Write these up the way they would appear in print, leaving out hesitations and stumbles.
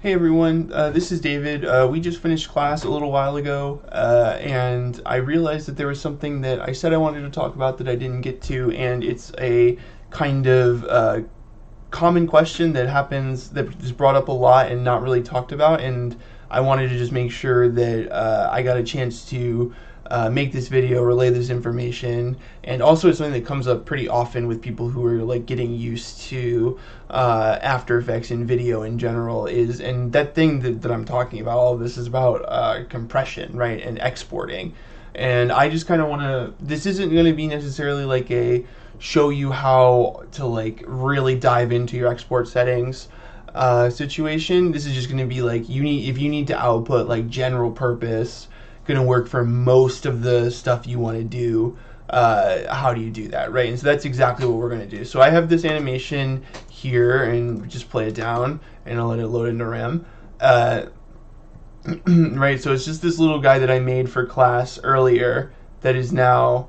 Hey everyone, this is David. We just finished class a little while ago, and I realized that there was something that I said I wanted to talk about that I didn't get to, and it's a kind of common question that happens, that is brought up a lot and not really talked about, and I wanted to just make sure that I got a chance to make this video, relay this information, and also it's something that comes up pretty often with people who are like getting used to After Effects and video in general and that thing that I'm talking about, all of this is about compression, right, and exporting. And I just kind of want to, this isn't going to be necessarily like a show you how to like really dive into your export settings situation. This is just going to be like, if you need to output like general purpose, going to work for most of the stuff you want to do, how do you do that, right? And so that's exactly what we're going to do. So I have this animation here, and just play it down, and I'll let it load into RAM. Right, so it's just this little guy that I made for class earlier that is now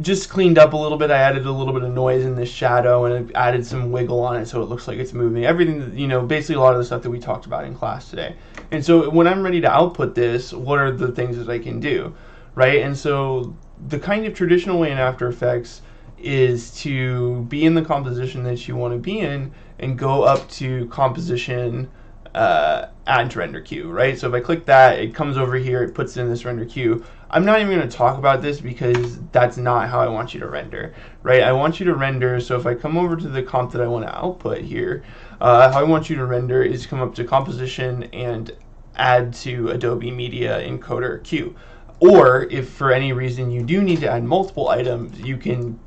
just cleaned up a little bit. I added a little bit of noise in this shadow, and I added some wiggle on it so it looks like it's moving. Everything, basically a lot of the stuff that we talked about in class today. And so when I'm ready to output this, what are the things that I can do, right? And so the kind of traditional way in After Effects is to be in the composition that you want to be in and go up to composition, add to render queue, right? So if I click that, it comes over here, it puts it in this render queue. I'm not even going to talk about this because that's not how I want you to render, right? I want you to render, so if I come over to the comp that I want to output here, how I want you to render is come up to composition and add to Adobe Media Encoder queue. Or if for any reason you do need to add multiple items, you can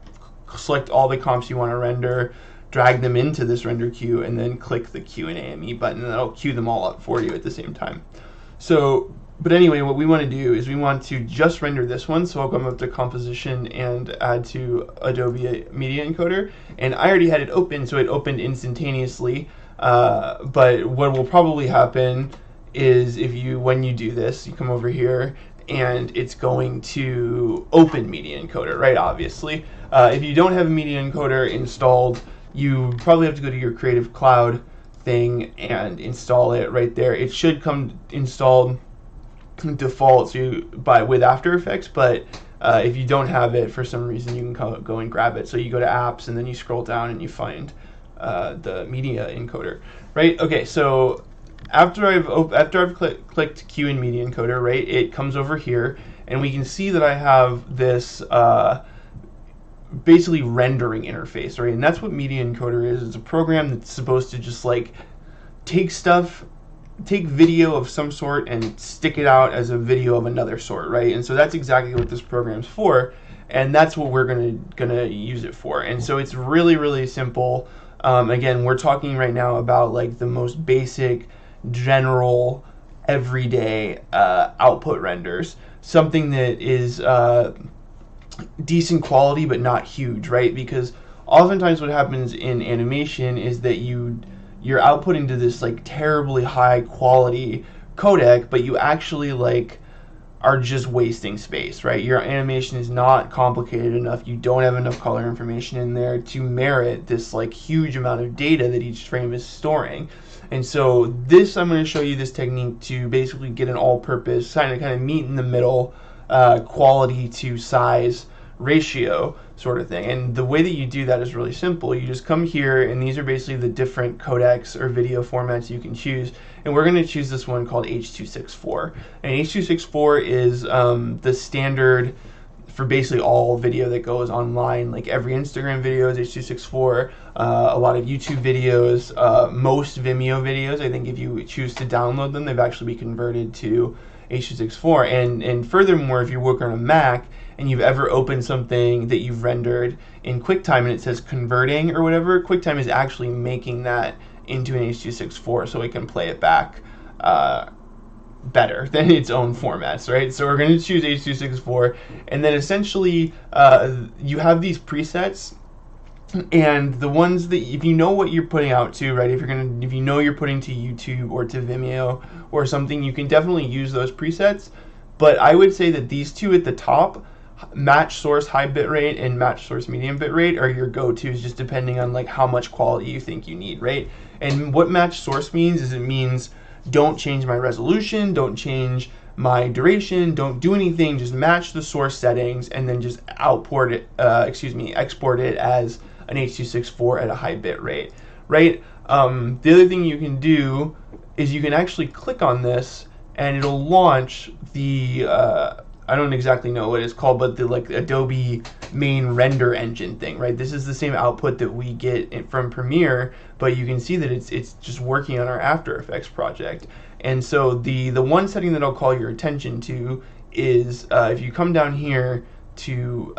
select all the comps you want to render, drag them into this render queue, and then click the Q and AME button, and that'll queue them all up for you at the same time. So, but anyway, what we want to do is we want to just render this one, so I'll come up to composition and add to Adobe Media Encoder, and I already had it open, so it opened instantaneously, but what will probably happen is when you do this, you come over here, and it's going to open Media Encoder, right, obviously. If you don't have a Media Encoder installed, you probably have to go to your Creative Cloud thing and install it right there. It should come installed default with After Effects, but if you don't have it for some reason, you can go and grab it. So you go to apps, and then you scroll down and you find the Media Encoder, right? Okay, so after I've clicked Q in Media Encoder, right, it comes over here, and we can see that I have this basically rendering interface, right? And that's what Media Encoder is. It's a program that's supposed to just like take video of some sort and stick it out as a video of another sort, right? And so that's exactly what this program's for, and that's what we're gonna use it for. And so it's really, really simple. Again, we're talking right now about like the most basic, general, everyday output renders. Something that is decent quality but not huge, right? Because oftentimes what happens in animation is that you're outputting to this like terribly high quality codec, but you actually like are just wasting space, right? Your animation is not complicated enough. You don't have enough color information in there to merit this like huge amount of data that each frame is storing. And so I'm going to show you this technique to basically get an all-purpose kind of meet in the middle quality to size ratio sort of thing. And the way that you do that is really simple. You just come here, and these are basically the different codecs or video formats you can choose, and we're going to choose this one called H.264. And H.264 is the standard for basically all video that goes online. Like every Instagram video is H.264, a lot of YouTube videos, most Vimeo videos, I think if you choose to download them, they've actually been converted to H.264. And furthermore, if you're working on a Mac and you've ever opened something that you've rendered in QuickTime and it says converting or whatever, QuickTime is actually making that into an H.264 so it can play it back better than its own formats, right? So we're going to choose H.264, and then essentially you have these presets, and the ones that, if you know what you're putting out to, right, if you know you're putting to YouTube or to Vimeo or something, you can definitely use those presets. But I would say that these two at the top match source high bitrate and match source medium bitrate are your go-tos, just depending on like how much quality you think you need, right? And what match source means is it means don't change my resolution, don't change my duration, don't do anything, just match the source settings and then just export it as an H.264 at a high bit rate, right? The other thing you can do is you can actually click on this and it'll launch the I don't exactly know what it's called, but the like Adobe main render engine thing, right? This is the same output that we get from Premiere, but you can see that it's just working on our After Effects project. And so the one setting that I'll call your attention to is if you come down here to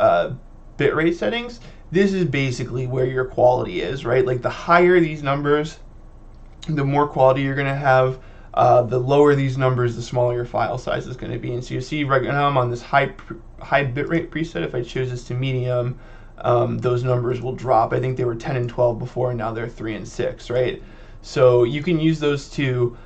bitrate settings, this is basically where your quality is, right? Like the higher these numbers, the more quality you're going to have. The lower these numbers, the smaller your file size is going to be. And so you see right now I'm on this high bitrate preset. If I choose this to medium, those numbers will drop. I think they were 10 and 12 before, and now they're 3 and 6, right? So you can use those to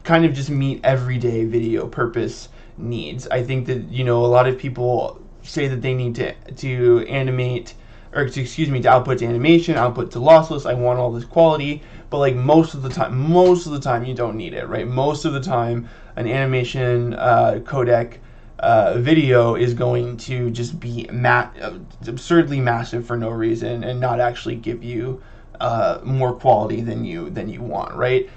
kind of just meet everyday video purpose needs. I think that, you know, a lot of people say that they need to animate, or to output to animation, output to lossless. I want all this quality, but like most of the time you don't need it, right? Most of the time an animation codec video is going to just be absurdly massive for no reason and not actually give you more quality than you want, right?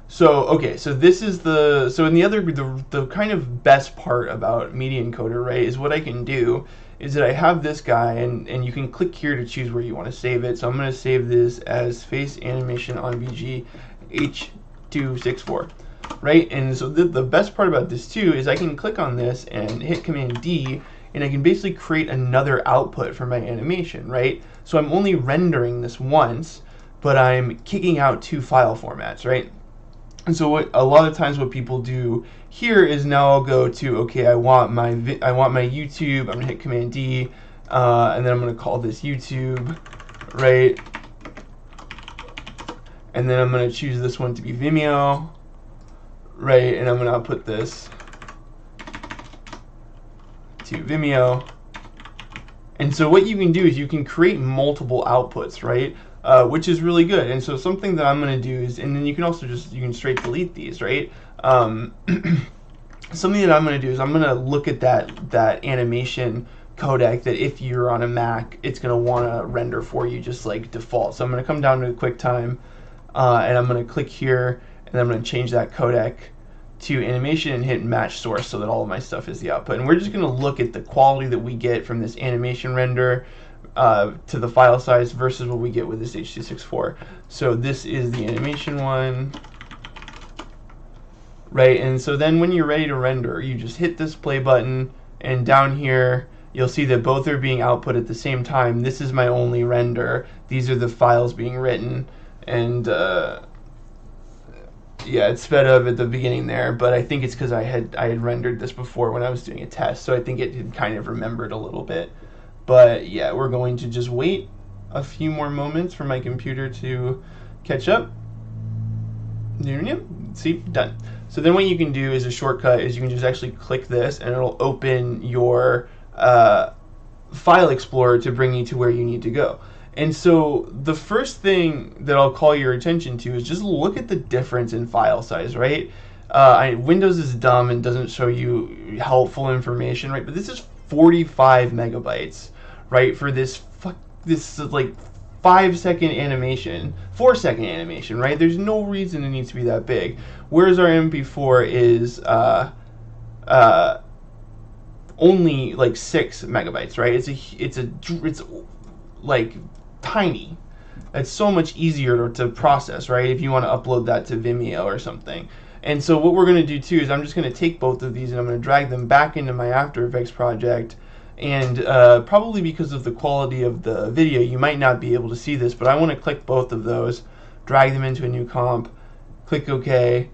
So this is the kind of best part about Media Encoder, right, is what I can do is that I have this guy, and you can click here to choose where you want to save it. So I'm going to save this as face animation on VG H.264, right? And so the best part about this too is I can click on this and hit Command D, and I can basically create another output for my animation, right? So I'm only rendering this once, but I'm kicking out 2 file formats, right? And so a lot of times what people do here is now I'll go to, okay, I want my YouTube. I'm gonna hit Command D, and then I'm gonna call this YouTube, right? And then I'm gonna choose this one to be Vimeo, right? And I'm gonna put this to Vimeo. And so what you can do is you can create multiple outputs, right? Which is really good. And so something that I'm going to do is, and then you can also you can straight delete these, right? Something that I'm going to do is I'm going to look at that animation codec that if you're on a Mac, it's going to want to render for you just like default. So I'm going to come down to QuickTime, and I'm going to click here, and I'm going to change that codec to animation and hit match source so that all of my stuff is the output. And we're just going to look at the quality that we get from this animation render to the file size versus what we get with this H.264. So this is the animation one, right? And so then when you're ready to render, you just hit this play button, and down here you'll see that both are being output at the same time. This is my only render. These are the files being written, and yeah, it sped up at the beginning there, but I think it's because I had rendered this before when I was doing a test, so I think it had kind of remembered a little bit. But yeah, we're going to just wait a few more moments for my computer to catch up. See, done. So then what you can do is a shortcut is you can just actually click this, and it'll open your file explorer to bring you to where you need to go. And so the first thing that I'll call your attention to is just look at the difference in file size, right? Windows is dumb and doesn't show you helpful information, right? But this is 45 megabytes, right, for this like 5-second animation, 4-second animation, right? There's no reason it needs to be that big. Whereas our MP4 is only like 6 megabytes, right? It's like tiny. It's so much easier to process, right? If you want to upload that to Vimeo or something. And so what we're going to do too is I'm just going to take both of these and I'm going to drag them back into my After Effects project. And probably because of the quality of the video, you might not be able to see this, but I want to click both of those, drag them into a new comp, click OK,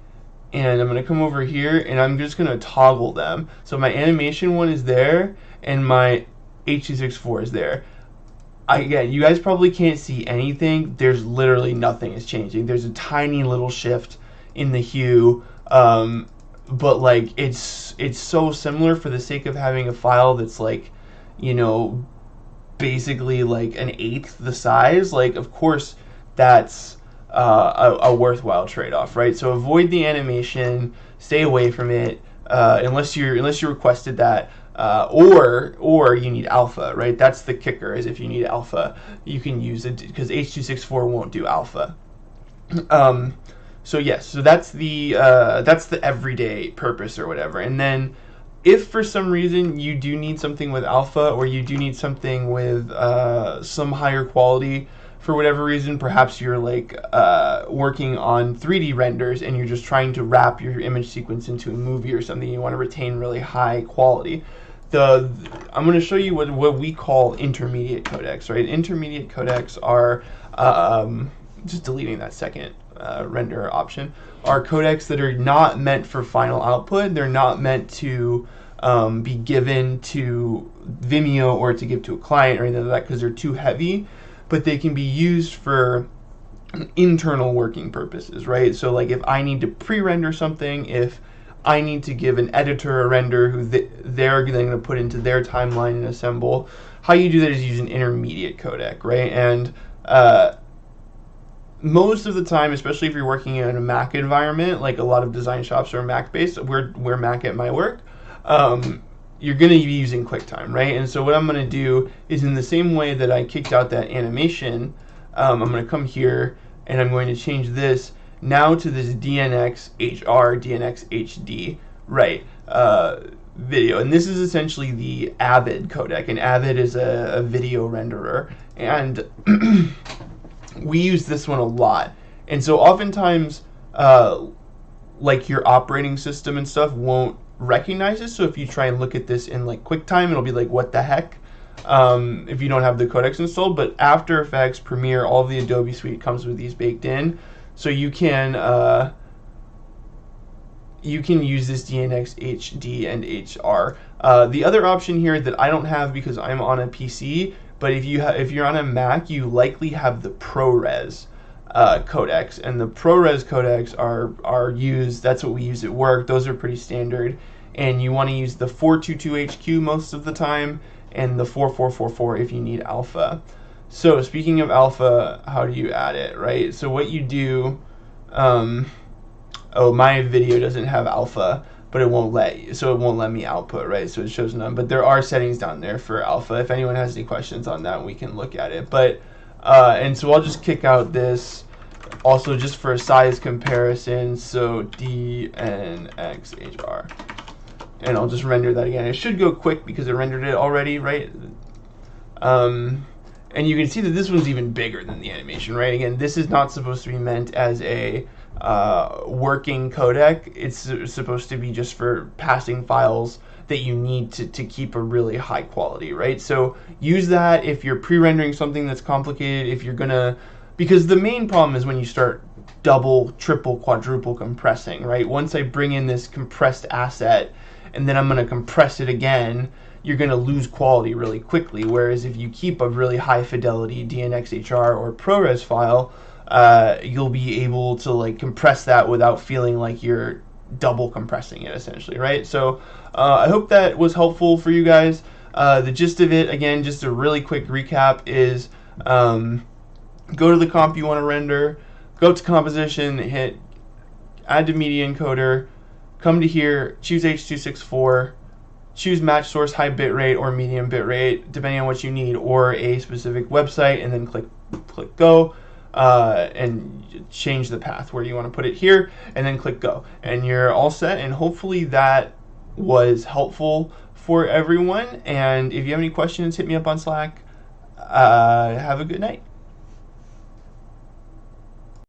and I'm going to come over here and I'm just going to toggle them. So my animation one is there and my H.264 is there. Again, you guys probably can't see anything. There's literally nothing is changing. There's a tiny little shift in the hue but like it's so similar for the sake of having a file that's like, you know, basically like an eighth the size. Like, of course, that's a worthwhile trade-off, right? So avoid the animation, stay away from it, unless you requested that, or you need alpha, right? That's the kicker, is if you need alpha, you can use it, because H.264 won't do alpha. So yes, so that's the everyday purpose or whatever. And then if for some reason you do need something with alpha, or you do need something with some higher quality, for whatever reason, perhaps you're like working on 3D renders and you're just trying to wrap your image sequence into a movie or something, you want to retain really high quality. I'm going to show you what we call intermediate codecs, right? Intermediate codecs are, just deleting that second render option, are codecs that are not meant for final output. They're not meant to be given to Vimeo or to give to a client or anything like that, because they're too heavy, but they can be used for internal working purposes, right? So like if I need to pre-render something, if I need to give an editor a render who they're then going to put into their timeline and assemble, how you do that is use an intermediate codec, right? And most of the time, especially if you're working in a Mac environment, like a lot of design shops are Mac-based, we're Mac at my work, you're going to be using QuickTime, right? And so what I'm going to do is, in the same way that I kicked out that animation, I'm going to come here and I'm going to change this now to this DNX HR, DNX HD, right, video. And this is essentially the Avid codec, and Avid is a video renderer. And we use this one a lot. And so oftentimes, like your operating system and stuff won't recognize this. So if you try and look at this in like QuickTime, it'll be like, what the heck? If you don't have the codecs installed. But After Effects, Premiere, all of the Adobe suite comes with these baked in. So you can use this DNX HD and HR. The other option here that I don't have because I'm on a PC, but if you're on a Mac, you likely have the ProRes codecs, and the ProRes codecs are used. That's what we use at work. Those are pretty standard, and you want to use the 422HQ most of the time, and the 4444 if you need alpha. So speaking of alpha, how do you add it, right? So what you do, oh, my video doesn't have alpha, but it won't let me output, right? So it shows none, but there are settings down there for alpha. If anyone has any questions on that, we can look at it. But and so I'll just kick out this also just for a size comparison. So DNXHR, and I'll just render that again. It should go quick because it rendered it already, right? And you can see that this one's even bigger than the animation, right? Again, this is not supposed to be meant as a working codec. It's supposed to be just for passing files that you need to keep a really high quality, right? So use that if you're pre-rendering something that's complicated, if you're gonna, because the main problem is when you start double, triple, quadruple compressing, right? Once I bring in this compressed asset and then I'm gonna compress it again, you're going to lose quality really quickly. Whereas if you keep a really high fidelity DNXHR or ProRes file, you'll be able to like compress that without feeling like you're double compressing it, essentially, right? So I hope that was helpful for you guys. The gist of it, again, just a really quick recap, is go to the comp you want to render, go to composition, hit add to media encoder, come to here, choose H.264, choose match source high bitrate or medium bitrate, depending on what you need, or a specific website, and then click go, and change the path where you want to put it here, and then click go, and you're all set. And hopefully that was helpful for everyone. And if you have any questions, hit me up on Slack. Have a good night.